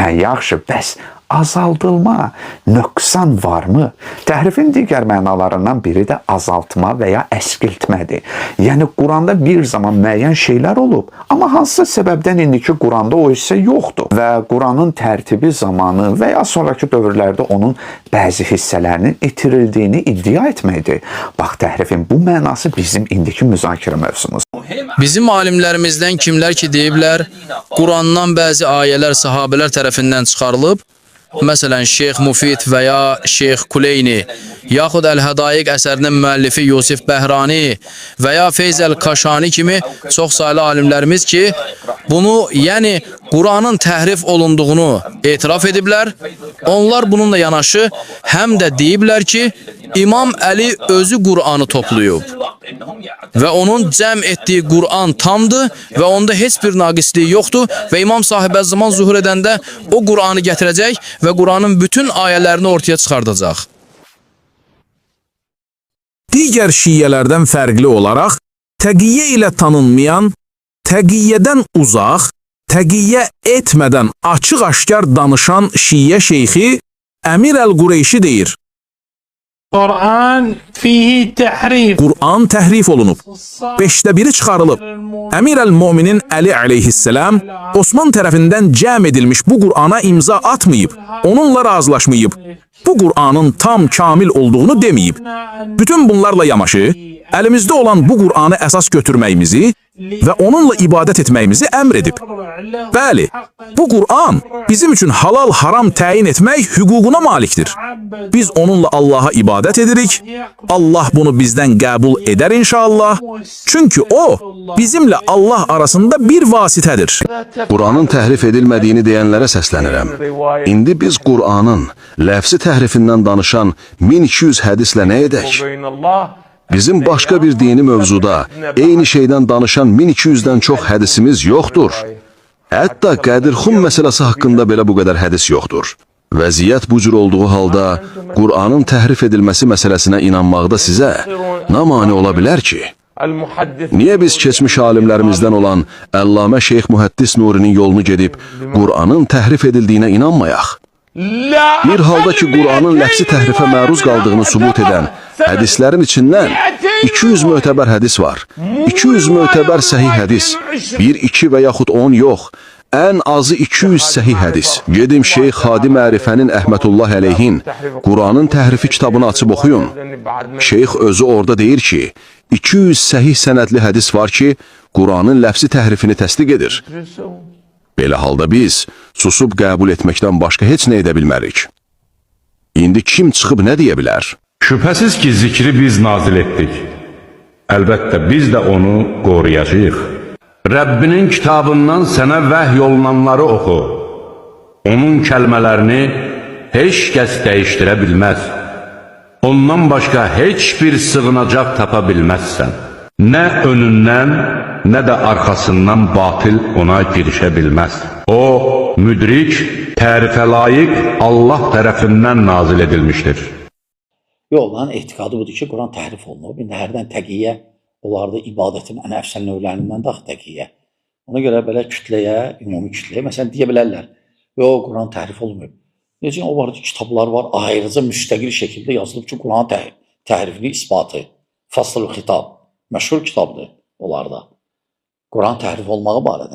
Hə, yaxşı, bəs azaldılma, nöqsan varmı? Təhrifin digər mənalarından biri də azaltma və ya əskiltmədir. Yəni, Quranda bir zaman müəyyən şeylər olub, amma hansısa səbəbdən indiki Quranda o hissə yoxdur və Quranın tərtibi zamanı və ya sonraki dövrlərdə onun bəzi hissələrinin itirildiyini iddia etməkdir. Bax, təhrifin bu mənası bizim indiki müzakirə mövzumuz. Bizim alimlərimizdən kimlər ki deyiblər, Qurandan bəzi ayələr sahabələr tərəfindən çıxarılıb, məsələn, Şeyx Mufid və ya Şeyx Kuleyni, yaxud Əl-Hədaiq əsərinin müəllifi Yusif Bəhrani və ya Feyz Əl-Kaşani kimi çox saylı alimlərimiz ki, bunu, yəni Quranın təhrif olunduğunu etiraf ediblər. Onlar bununla yanaşı həm də deyiblər ki, İmam Əli özü Quranı toplayıb və onun cəm etdiyi Quran tamdır və onda heç bir naqisliyi yoxdur və İmam sahib zaman zuhur edəndə o Quranı gətirəcək və Quranın bütün ayələrini ortaya çıxardacaq. Digər şiyyələrdən fərqli olaraq, təqiyyə ilə tanınmayan, təqiyyədən uzaq, təqiyyə etmədən açıq-aşkar danışan şiyyə şeyxi Əmir Əl-Qureyşi deyir. Quran təhrif olunub, 1/5 çıxarılıb. Əmir Əl-Müminin Əli əleyhisselam Osman tərəfindən cəm edilmiş bu Qurana imza atmayıb, onunla razılaşmayıb, bu Qur'anın tam kamil olduğunu deməyib. Bütün bunlarla yanaşı, əlimizdə olan bu Qur'anı əsas götürməyimizi və onunla ibadət etməyimizi əmr edib. Bəli, bu Qur'an bizim üçün halal-haram təyin etmək hüququna malikdir. Biz onunla Allaha ibadət edirik, Allah bunu bizdən qəbul edər inşallah. Çünki o, bizimlə Allah arasında bir vasitədir. Qur'anın təhrif edilmədiyini deyənlərə səslənirəm. İndi biz Qur'anın ləfsi təhrifindən danışan 1200 hədislə nə edək? Bizim başqa bir dini mövzuda eyni şeydən danışan 1200-dən çox hədisimiz yoxdur. Hətta Qədirxum məsələsi haqqında belə bu qədər hədis yoxdur. Vəziyyət bu cür olduğu halda Qur'anın təhrif edilməsi məsələsinə inanmaqda sizə nə mane ola bilər ki? Niyə biz keçmiş alimlərimizdən olan Əllamə Şeyx Mühəddis Nurinin yolunu gedib Qur'anın təhrif edildiyinə inanmayaq? Bir halda ki, Qur'anın ləfsi təhrifə məruz qaldığını sübut edən hədislərin içindən 200 mötəbər hədis var. 200 mötəbər səhih hədis. 1, 2 və yaxud 10 yox. Ən azı 200 səhih hədis. Gedim Şeyx Hadi Mərifənin Əhmətullah əleyhin Qur'anın təhrifi kitabını açıb oxuyun. Şeyx özü orada deyir ki, 200 səhih sənədli hədis var ki, Qur'anın ləfsi təhrifini təsdiq edir. Belə halda biz susub qəbul etməkdən başqa heç nə edə bilmərik. İndi kim çıxıb nə deyə bilər? Şübhəsiz ki, zikri biz nazil etdik. Əlbəttə, biz də onu qoruyacağıq. Rəbbinin kitabından sənə vəhy olunanları oxu. Onun kəlmələrini heç kəs dəyişdirə bilməz. Ondan başqa heç bir sığınacaq tapa bilməzsən. Nə önündən, nə də arxasından batil ona girişə bilməz. O, müdrik, tərifə layiq Allah tərəfindən nazil edilmişdir. Onların etiqadı budur ki, Quran təhrif olunub. İndi hərdən təqiyyə, onlarda ibadətin ən əfsəl növlərindən daxil təqiyyə. Ona görə belə kütləyə, ümumi kütləyə, məsələn, deyə bilərlər, yox, Quran təhrif olunub. Necə, o vardı, kitablar var, ayrıca müstəqil şəkildə yazılıb ki, Quran təhrifli isbatı, Fasl-ı Xitab, məşhur kitabdır onlarda. Quran təhrif olmağı barədə.